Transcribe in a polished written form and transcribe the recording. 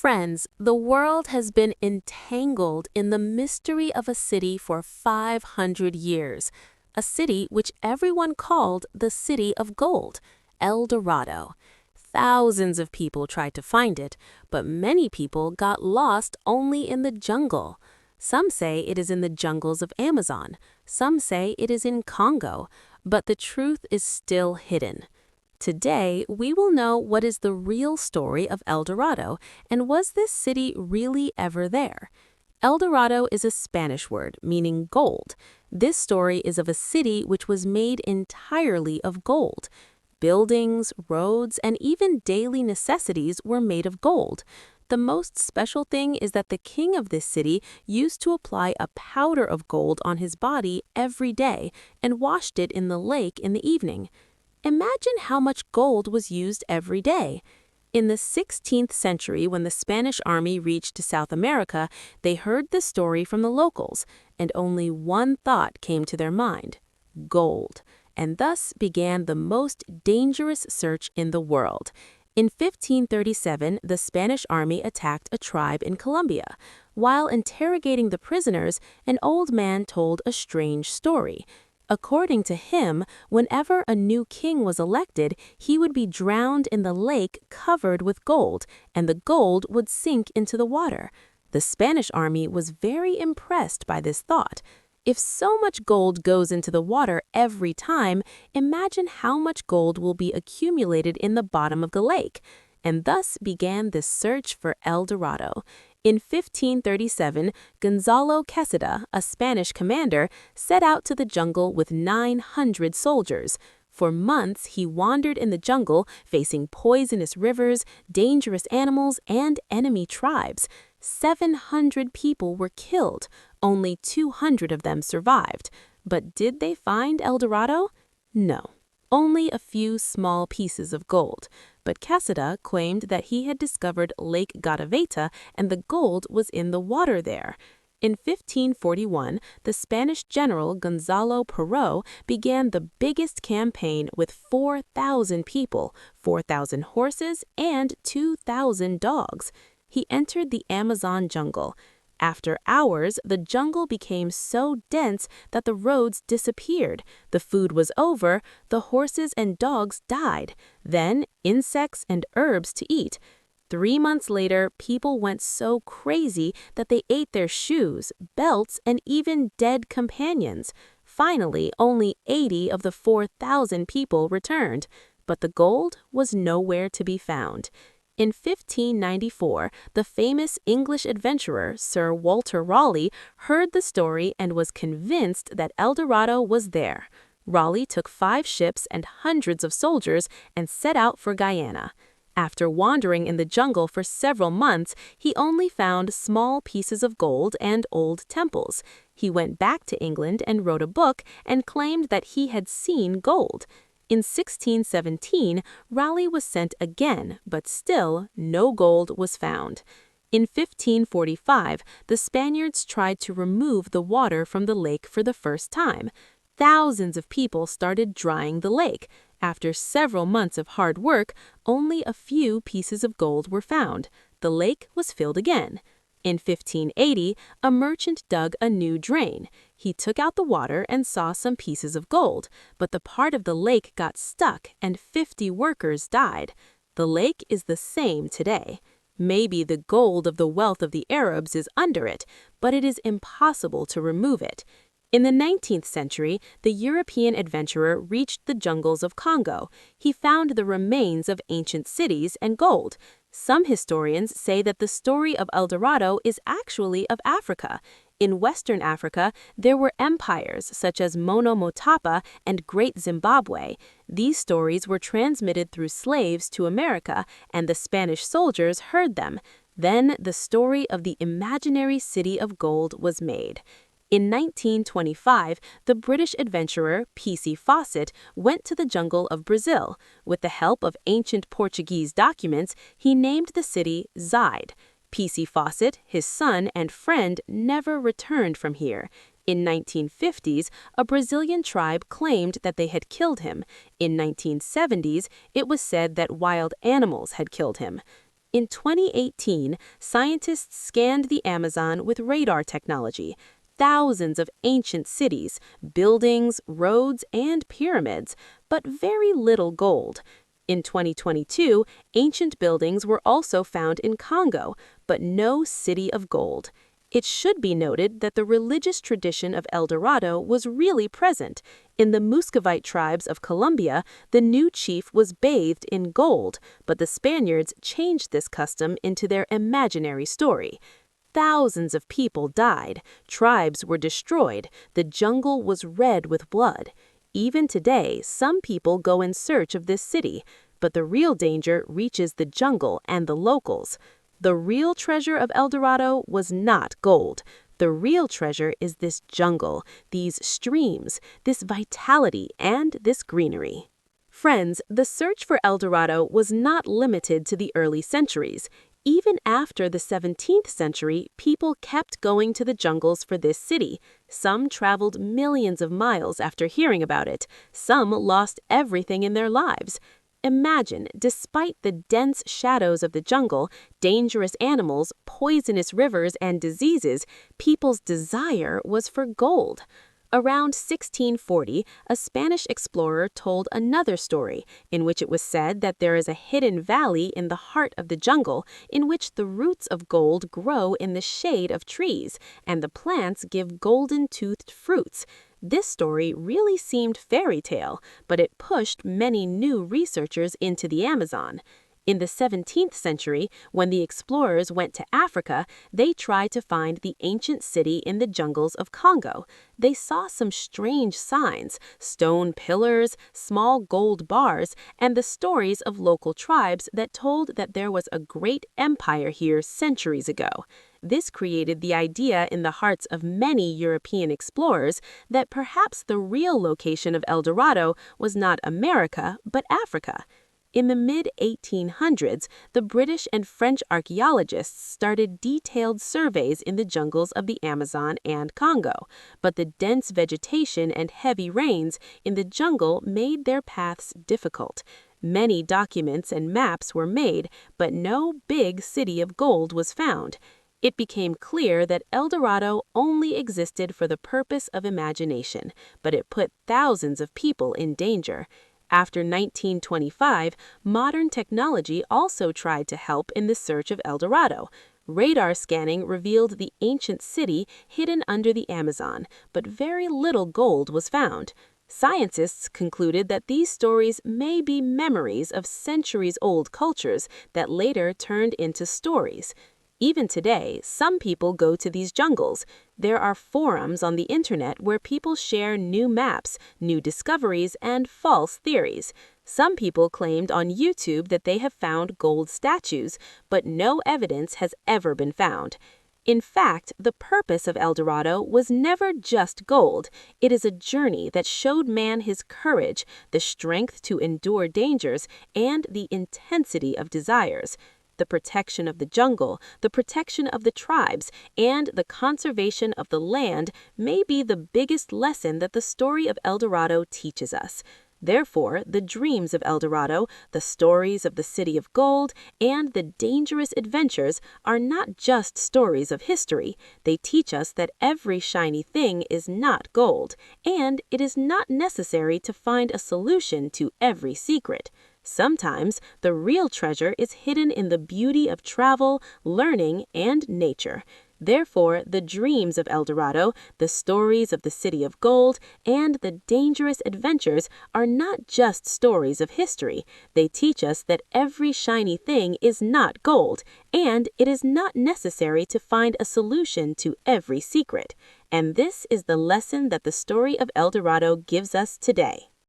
Friends, the world has been entangled in the mystery of a city for 500 years, a city which everyone called the City of Gold, El Dorado. Thousands of people tried to find it, but many people got lost only in the jungle. Some say it is in the jungles of Amazon, some say it is in Congo, but the truth is still hidden. Today, we will know what is the real story of El Dorado, and was this city really ever there? El Dorado is a Spanish word meaning gold. This story is of a city which was made entirely of gold. Buildings, roads, and even daily necessities were made of gold. The most special thing is that the king of this city used to apply a powder of gold on his body every day and washed it in the lake in the evening. Imagine how much gold was used every day. In the 16th century, when the Spanish army reached South America, they heard the story from the locals, and only one thought came to their mind: gold. And thus began the most dangerous search in the world. In 1537, the Spanish army attacked a tribe in Colombia. While interrogating the prisoners, an old man told a strange story. According to him, whenever a new king was elected, he would be drowned in the lake covered with gold, and the gold would sink into the water. The Spanish army was very impressed by this thought. If so much gold goes into the water every time, imagine how much gold will be accumulated in the bottom of the lake. And thus began this search for El Dorado. In 1537, Gonzalo Quesada, a Spanish commander, set out to the jungle with 900 soldiers. For months, he wandered in the jungle, facing poisonous rivers, dangerous animals, and enemy tribes. 700 people were killed. Only 200 of them survived. But did they find El Dorado? No. Only a few small pieces of gold. But Quesada claimed that he had discovered Lake Guatavita and the gold was in the water there. In 1541, the Spanish general Gonzalo Perot began the biggest campaign with 4,000 people, 4,000 horses, and 2,000 dogs. He entered the Amazon jungle. After hours, the jungle became so dense that the roads disappeared. The food was over, the horses and dogs died. Then, insects and herbs to eat. 3 months later, people went so crazy that they ate their shoes, belts, and even dead companions. Finally, only 80 of the 4,000 people returned, but the gold was nowhere to be found. In 1594, the famous English adventurer Sir Walter Raleigh heard the story and was convinced that El Dorado was there. Raleigh took 5 ships and hundreds of soldiers and set out for Guyana. After wandering in the jungle for several months, he only found small pieces of gold and old temples. He went back to England and wrote a book and claimed that he had seen gold. In 1617, Raleigh was sent again, but still no gold was found. In 1545, the Spaniards tried to remove the water from the lake for the first time. Thousands of people started drying the lake. After several months of hard work, only a few pieces of gold were found. The lake was filled again. In 1580, a merchant dug a new drain. He took out the water and saw some pieces of gold, but the part of the lake got stuck and 50 workers died. The lake is the same today. Maybe the gold of the wealth of the Arabs is under it, but it is impossible to remove it. In the 19th century, the European adventurer reached the jungles of Congo. He found the remains of ancient cities and gold. Some historians say that the story of El Dorado is actually of Africa. In Western Africa, there were empires such as Monomotapa and Great Zimbabwe. These stories were transmitted through slaves to America, and the Spanish soldiers heard them. Then the story of the imaginary city of gold was made. In 1925, the British adventurer P.C. Fawcett went to the jungle of Brazil. With the help of ancient Portuguese documents, he named the city Zide. P.C. Fawcett, his son, and friend never returned from here. In 1950s, a Brazilian tribe claimed that they had killed him. In 1970s, it was said that wild animals had killed him. In 2018, scientists scanned the Amazon with radar technology. Thousands of ancient cities, buildings, roads, and pyramids, but very little gold. In 2022, ancient buildings were also found in Congo, but no city of gold. It should be noted that the religious tradition of El Dorado was really present. In the Muscovite tribes of Colombia, the new chief was bathed in gold, but the Spaniards changed this custom into their imaginary story. Thousands of people died, tribes were destroyed, the jungle was red with blood. Even today, some people go in search of this city, but the real danger reaches the jungle and the locals. The real treasure of El Dorado was not gold. The real treasure is this jungle, these streams, this vitality, and this greenery. Friends, the search for El Dorado was not limited to the early centuries. Even after the 17th century, people kept going to the jungles for this city. Some traveled millions of miles after hearing about it. Some lost everything in their lives. Imagine, despite the dense shadows of the jungle, dangerous animals, poisonous rivers, and diseases, people's desire was for gold. Around 1640, a Spanish explorer told another story in which it was said that there is a hidden valley in the heart of the jungle in which the roots of gold grow in the shade of trees, and the plants give golden-toothed fruits. This story really seemed fairy tale, but it pushed many new researchers into the Amazon. In the 17th century, when the explorers went to Africa, they tried to find the ancient city in the jungles of Congo. They saw some strange signs, stone pillars, small gold bars, and the stories of local tribes that told that there was a great empire here centuries ago. This created the idea in the hearts of many European explorers that perhaps the real location of El Dorado was not America, but Africa. In the mid-1800s, the British and French archaeologists started detailed surveys in the jungles of the Amazon and Congo, but the dense vegetation and heavy rains in the jungle made their paths difficult. Many documents and maps were made, but no big city of gold was found. It became clear that El Dorado only existed for the purpose of imagination, but it put thousands of people in danger. After 1925, modern technology also tried to help in the search of El Dorado. Radar scanning revealed the ancient city hidden under the Amazon, but very little gold was found. Scientists concluded that these stories may be memories of centuries-old cultures that later turned into stories. Even today, some people go to these jungles. There are forums on the internet where people share new maps, new discoveries, and false theories. Some people claimed on YouTube that they have found gold statues, but no evidence has ever been found. In fact, the purpose of El Dorado was never just gold. It is a journey that showed man his courage, the strength to endure dangers, and the intensity of desires. The protection of the jungle, the protection of the tribes, and the conservation of the land may be the biggest lesson that the story of El Dorado teaches us. Therefore, the dreams of El Dorado, the stories of the city of gold, and the dangerous adventures are not just stories of history. They teach us that every shiny thing is not gold, and it is not necessary to find a solution to every secret. Sometimes, the real treasure is hidden in the beauty of travel, learning, and nature. Therefore, the dreams of El Dorado, the stories of the city of gold, and the dangerous adventures are not just stories of history. They teach us that every shiny thing is not gold, and it is not necessary to find a solution to every secret. And this is the lesson that the story of El Dorado gives us today.